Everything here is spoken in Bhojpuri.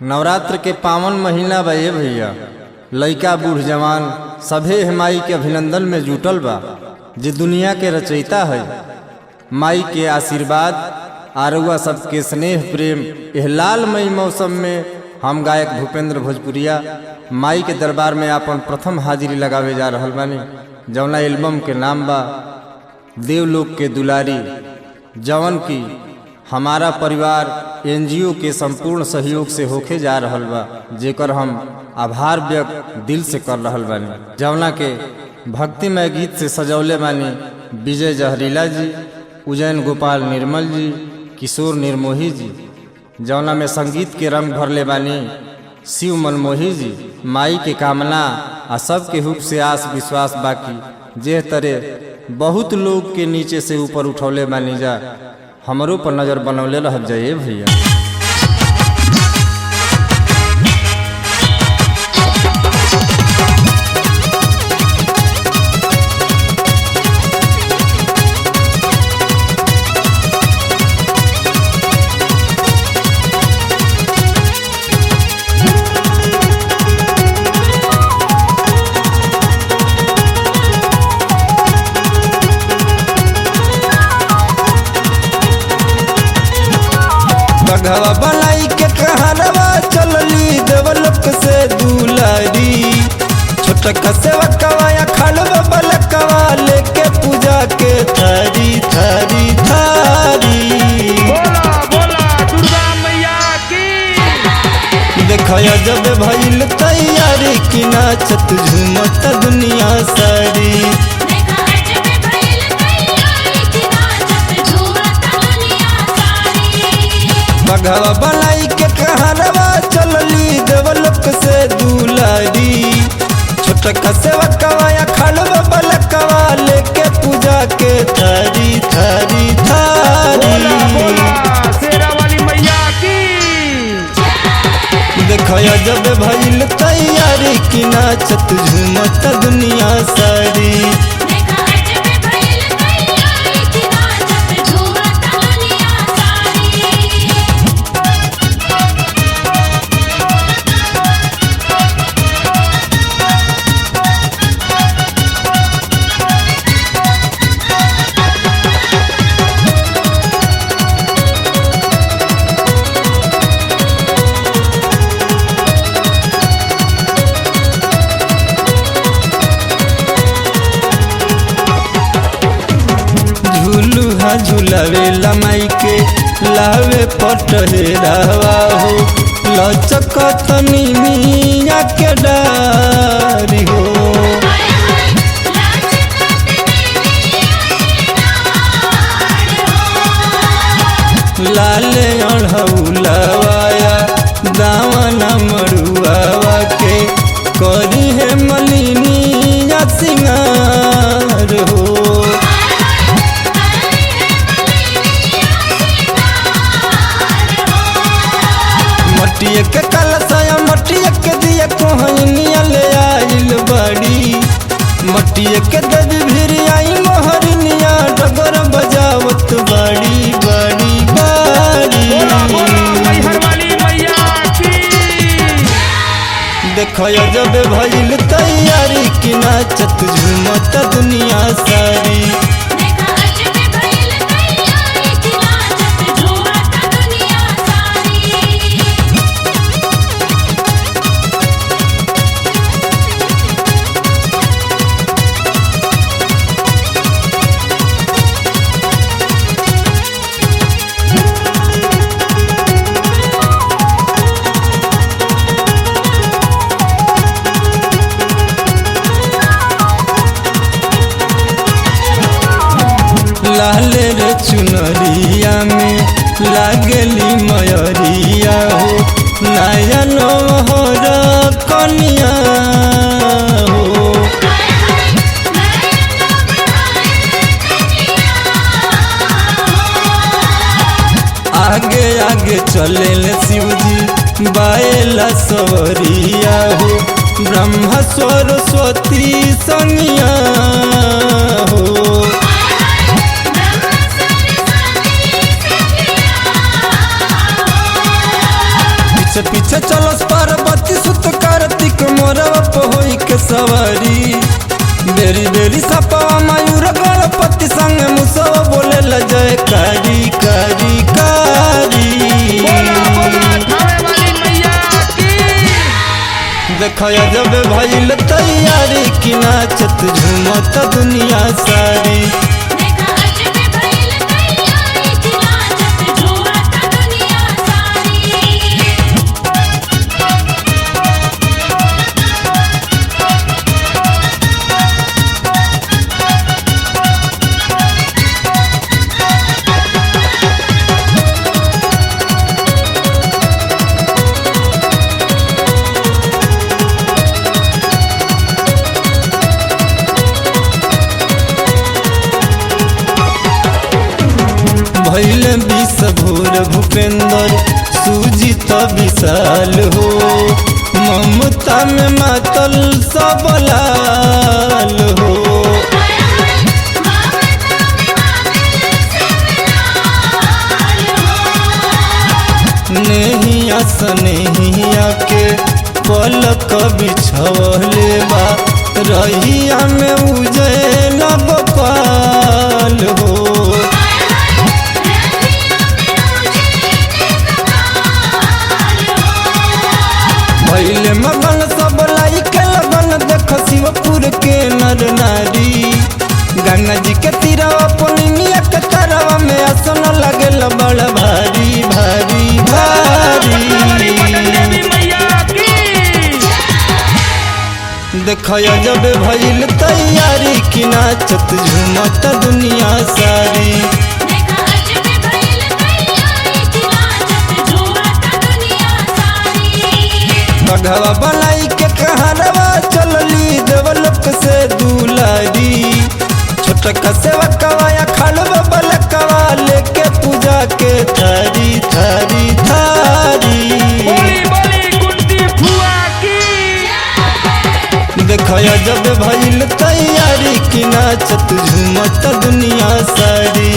नवरात्र के पावन महीना बा ये भैया, लइका बूढ़ जवान सभे माई के अभिनंदन में जुटल बा। जे दुनिया के रचयिता है, माई के आशीर्वाद आरुआ सबके स्नेह प्रेम एह लालमय मौसम में हम गायक भूपेंद्र भोजपुरिया माई के दरबार में अपन प्रथम हाजिरी लगावे जा रहल बानी। जौना एल्बम के नाम बा देवलोक के दुलारी, जवन की हमारा परिवार एनजीओ के संपूर्ण सहयोग से होके जा रहल बा, जेकर हम आभार व्यक्त दिल से कर रहल बानी। जौना के भक्तिमय गीत से सजौले बानी विजय जहरीला जी, उज्जैन गोपाल निर्मल जी, किशोर निर्मोही जी। जौना में संगीत के रंग भरले बानी शिव मनमोही जी। माई के कामना आ सबके हुक से आस विश्वास बाकी जे तरह बहुत लोग के नीचे से ऊपर उठौले बानी जा, हमरों पर नजर बनौले रह जाइए भैया। घवा बनाई के कहरवा चलली देवलोक से दुलारी, छोटका सेवकवा या खड़वा बलकवा लेके पूजा के थारी थारी थारी। बोला बोला दुर्गा मैया की। देखया जब भइल तैयारी कि नाचत झूमत दुनिया सारी। घवा बनाई के कहरवा चलली देवलोक से दुलारी, छोटका सेवकवा या खड़वा बलकवा लेके पूजा के थारी थारी थारी। बोला बोला शेरा वाली मैया की। देखया जब भइल तैयारी कि नाचत झूमत दुनिया सारी। झूलुहा झूलावे लमाई के लावे पटहेरावा हो, लचकत निमिया के डारी हो। लाले अढ़ौलावाया दावना मरुआवा के करी है मलिनिया सिंगार हो। मटिया के कलशया मटिया के दिया कोहनिया ले आइल बड़ी, मटिया के देवी भिरी आई मोहरनिया डगर बजावत बड़ी बड़ी बड़ी। बोला बोला मैहर वाली मैया की। देखया जब भइल तैयारी कि नाचत झूमत दुनिया सारी। लाले रे चुनरिया में लागली मयरिया हो, नयन होर कनिया हो। आगे आगे चले शिवजी बाएला सवरिया हो, ब्रह्मा सरस्वती संगिया हो। पीछे पीछे चलस पार्वती सुत कार्तिक मोरवा पे होई के सवारी। बेरी बेरी सपवा मयूर गणपति संग मुसवा बोले ल जय कारी कारी कारी। बोला बोला थावे वाली मैया की। देखया जब भइल तैयारी कि नाचत झूमत दुनिया सारी। देखा अजब भइल तैयारी कि नाचत झूमत दुनिया सारी। भैल विष भोर भूपेंद्र सुजीत विशाल हो। ममता में मातल सब लाल हो। नेहिया सनेहिया के पलक बिछवले बा रहिया में उजैन गोपाल हो। भैले मगन सब लाई के लगन देख शिवपुर के नर नारी। गंगा जी के तीरवा पुनिया के तरवा में आसन लगल बड़ भारी भारी भारी। देवी मैया की। देखया जब भइल तैयारी कि नाचत झूमत दुनिया सारी। देखा अजब भइल तैयारी कि नाचत झूमत दुनिया सारी। बघवा बनाई के कहरवा चलली देवलोक से दुलारी। छोटका सेवकवा या खड़वा बलकवा लेके पूजा के थारी थारी थारी। बोली बोली कुंती फुआ की। देखया जब भइल तैयारी कि नाचत झूमत दुनिया सारी।